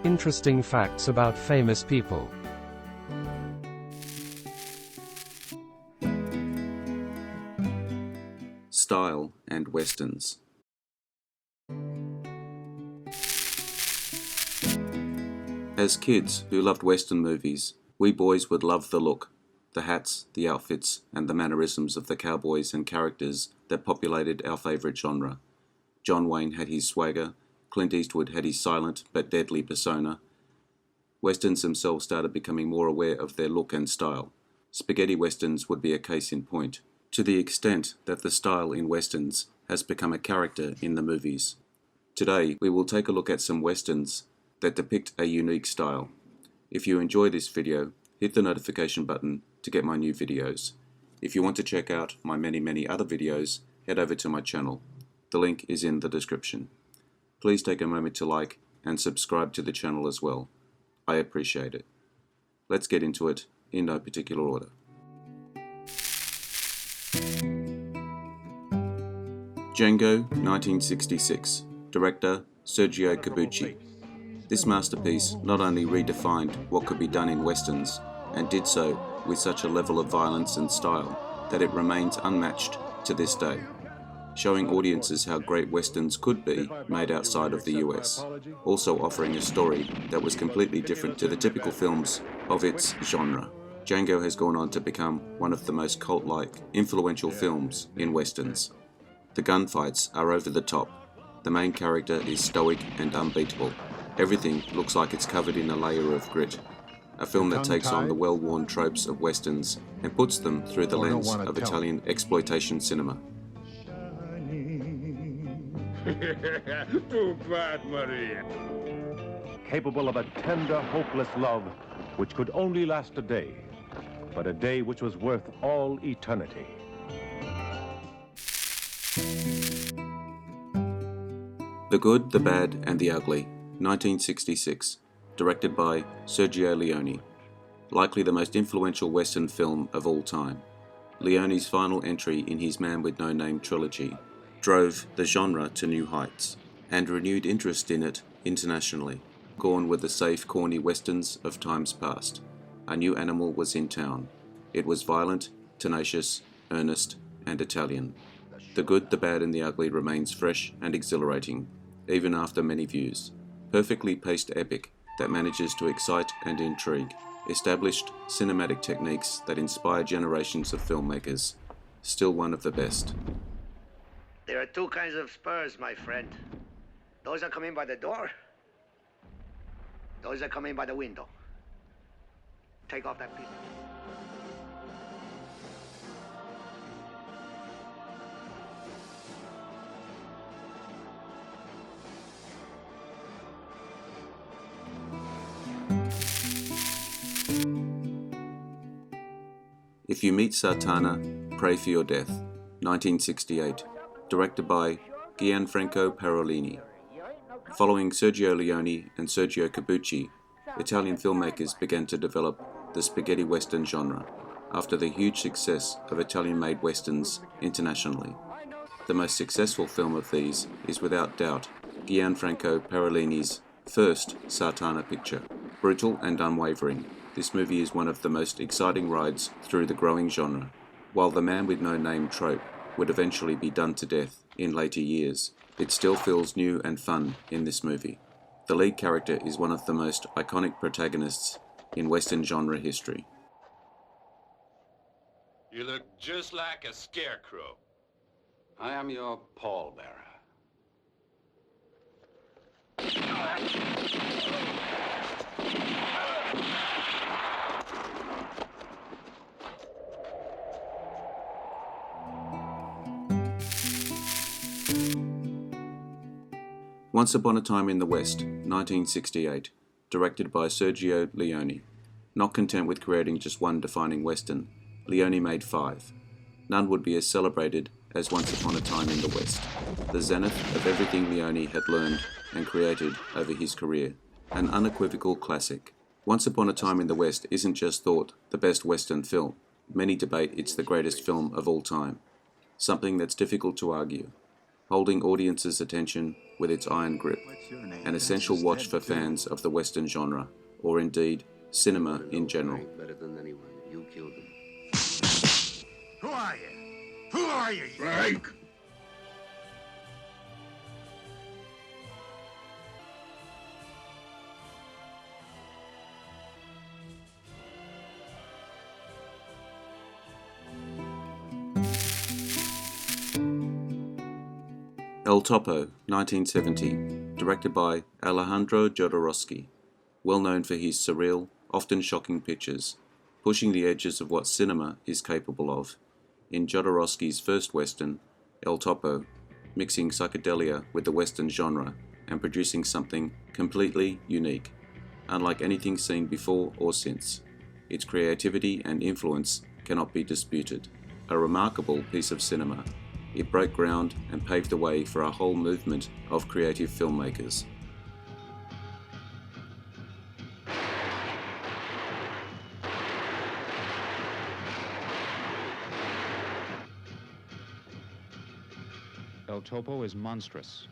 Interesting facts about famous people. Style and westerns. As kids who loved western movies, we boys would love the look, the hats, the outfits, and the mannerisms of the cowboys and characters that populated our favourite genre. John Wayne had his swagger, Clint Eastwood had his silent but deadly persona. Westerns themselves started becoming more aware of their look and style. Spaghetti westerns would be a case in point, to the extent that the style in westerns has become a character in the movies. Today, we will take a look at some westerns that depict a unique style. If you enjoy this video, hit the notification button to get my new videos. If you want to check out my many other videos, head over to my channel. The link is in the description. Please take a moment to like and subscribe to the channel as well. I appreciate it. Let's get into it in no particular order. Django, 1966. Director Sergio Corbucci. This masterpiece not only redefined what could be done in westerns, and did so with such a level of violence and style that it remains unmatched to this day, showing audiences how great westerns could be made outside of the US, also offering a story that was completely different to the typical films of its genre. Django has gone on to become one of the most cult-like, influential films in westerns. The gunfights are over the top. The main character is stoic and unbeatable. Everything looks like it's covered in a layer of grit. A film that takes on the well-worn tropes of westerns and puts them through the lens of Italian exploitation cinema. Too bad, Maria. Capable of a tender, hopeless love which could only last a day, but a day which was worth all eternity. The Good, the Bad, and the Ugly, 1966, directed by Sergio Leone. Likely the most influential Western film of all time. Leone's final entry in his Man with No Name trilogy drove the genre to new heights, and renewed interest in it internationally. Gone were the safe, corny westerns of times past. A new animal was in town. It was violent, tenacious, earnest, and Italian. The Good, the Bad, and the Ugly remains fresh and exhilarating, even after many views. Perfectly paced epic that manages to excite and intrigue. Established cinematic techniques that inspire generations of filmmakers. Still one of the best. There are two kinds of spurs, my friend. Those that come in by the door, those that come in by the window. Take off that piece. If You Meet Sartana, Pray for Your Death, 1968, directed by Gianfranco Parolini. Following Sergio Leone and Sergio Corbucci, Italian filmmakers began to develop the spaghetti western genre after the huge success of Italian-made westerns internationally. The most successful film of these is without doubt Gianfranco Parolini's first Sartana picture. Brutal and unwavering, this movie is one of the most exciting rides through the growing genre. While the Man with No Name trope would eventually be done to death in later years, it still feels new and fun in this movie. The lead character is one of the most iconic protagonists in Western genre history. You look just like a scarecrow. I am your pallbearer. Once Upon a Time in the West, 1968, directed by Sergio Leone. Not content with creating just one defining Western, Leone made 5. None would be as celebrated as Once Upon a Time in the West, the zenith of everything Leone had learned and created over his career, an unequivocal classic. Once Upon a Time in the West isn't just thought the best Western film. Many debate it's the greatest film of all time, something that's difficult to argue, holding audiences' attention with its iron grip. an essential watch for fans of the Western genre, or indeed, cinema in general. Better than anyone. You killed him. Who are you? Who are you? Frank! El Topo, 1970, directed by Alejandro Jodorowsky, well known for his surreal, often shocking pictures, pushing the edges of what cinema is capable of. In Jodorowsky's first Western, El Topo, mixing psychedelia with the Western genre and producing something completely unique, unlike anything seen before or since. Its creativity and influence cannot be disputed. A remarkable piece of cinema. It broke ground and paved the way for a whole movement of creative filmmakers. El Topo is monstrous.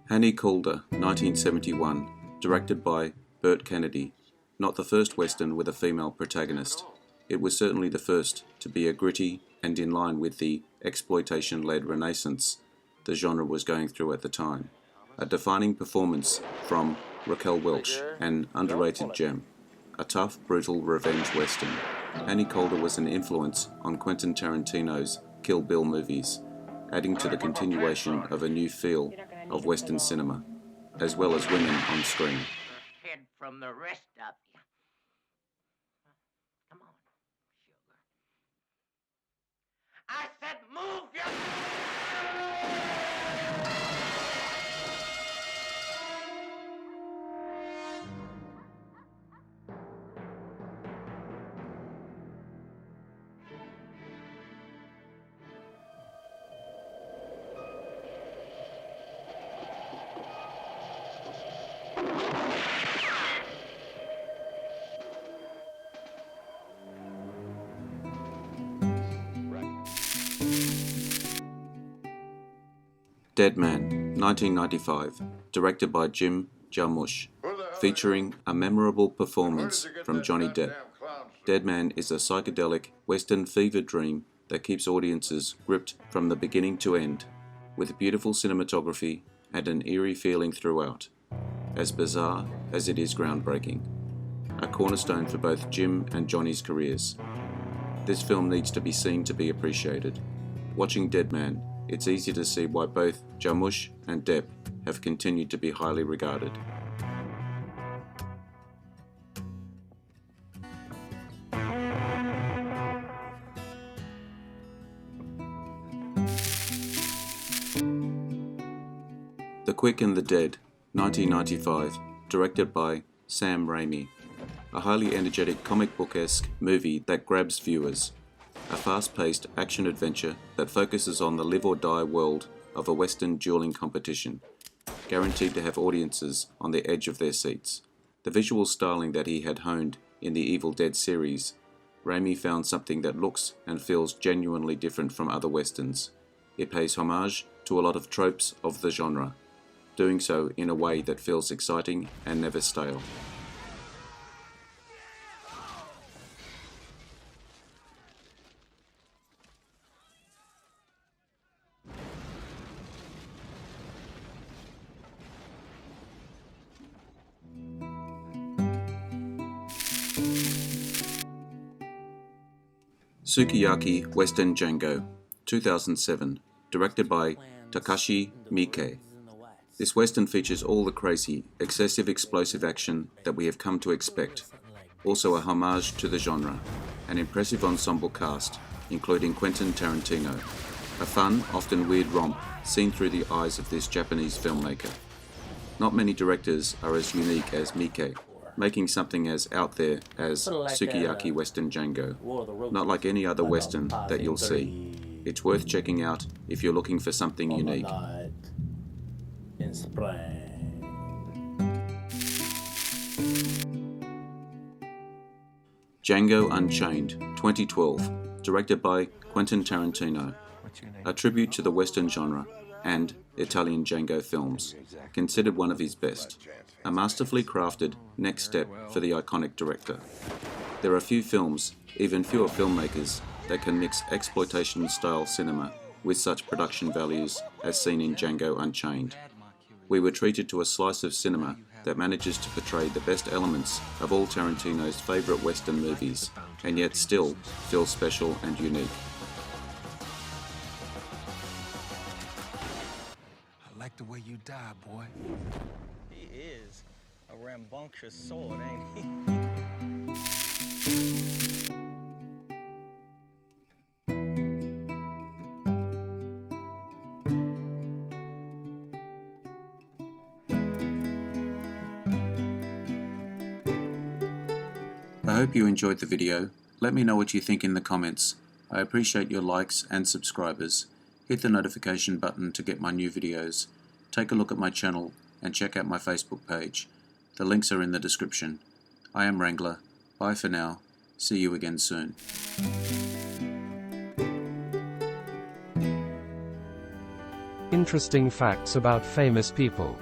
Annie Calder, 1971, directed by Burt Kennedy. Not the first Western with a female protagonist. It was certainly the first to be a gritty and in line with the exploitation-led renaissance the genre was going through at the time. A defining performance from Raquel Welch, an underrated gem. A tough, brutal revenge Western. Annie Calder was an influence on Quentin Tarantino's Kill Bill movies, adding to the continuation of a new feel of Western cinema, as well as women on screen. Hid from the rest of you. Come on, sugar. I said move your... Dead Man, 1995, directed by Jim Jarmusch, featuring a memorable performance from Johnny Depp. Dead Man is a psychedelic Western fever dream that keeps audiences gripped from the beginning to end, with beautiful cinematography and an eerie feeling throughout, as bizarre as it is groundbreaking. A cornerstone for both Jim and Johnny's careers. This film needs to be seen to be appreciated. Watching Dead Man, it's easy to see why both Jarmusch and Depp have continued to be highly regarded. The Quick and the Dead, 1995, directed by Sam Raimi. A highly energetic comic book-esque movie that grabs viewers. A fast-paced action-adventure that focuses on the live-or-die world of a Western dueling competition, guaranteed to have audiences on the edge of their seats. The visual styling that he had honed in the Evil Dead series, Raimi found something that looks and feels genuinely different from other Westerns. It pays homage to a lot of tropes of the genre, doing so in a way that feels exciting and never stale. Sukiyaki Western Django, 2007, directed by Takashi Miike. This Western features all the crazy, excessive explosive action that we have come to expect. Also a homage to the genre, an impressive ensemble cast, including Quentin Tarantino. A fun, often weird romp seen through the eyes of this Japanese filmmaker. Not many directors are as unique as Miike, making something as out there as Sukiyaki Western Django. Not like any other Western that you'll see. It's worth checking out if you're looking for something unique. In spring. Django Unchained, 2012, directed by Quentin Tarantino. a tribute to the Western genre, and Italian Django films, considered one of his best. A masterfully crafted next step for the iconic director. There are few films, even fewer filmmakers, that can mix exploitation-style cinema with such production values as seen in Django Unchained. We were treated to a slice of cinema that manages to portray the best elements of all Tarantino's favourite Western movies, and yet still feel special and unique. I like the way you die, boy. He is a rambunctious sword, ain't he? I hope you enjoyed the video. Let me know what you think in the comments. I appreciate your likes and subscribers. Hit the notification button to get my new videos. Take a look at my channel and check out my Facebook page. The links are in the description. I am Wrangler. Bye for now. See you again soon. Interesting facts about famous people.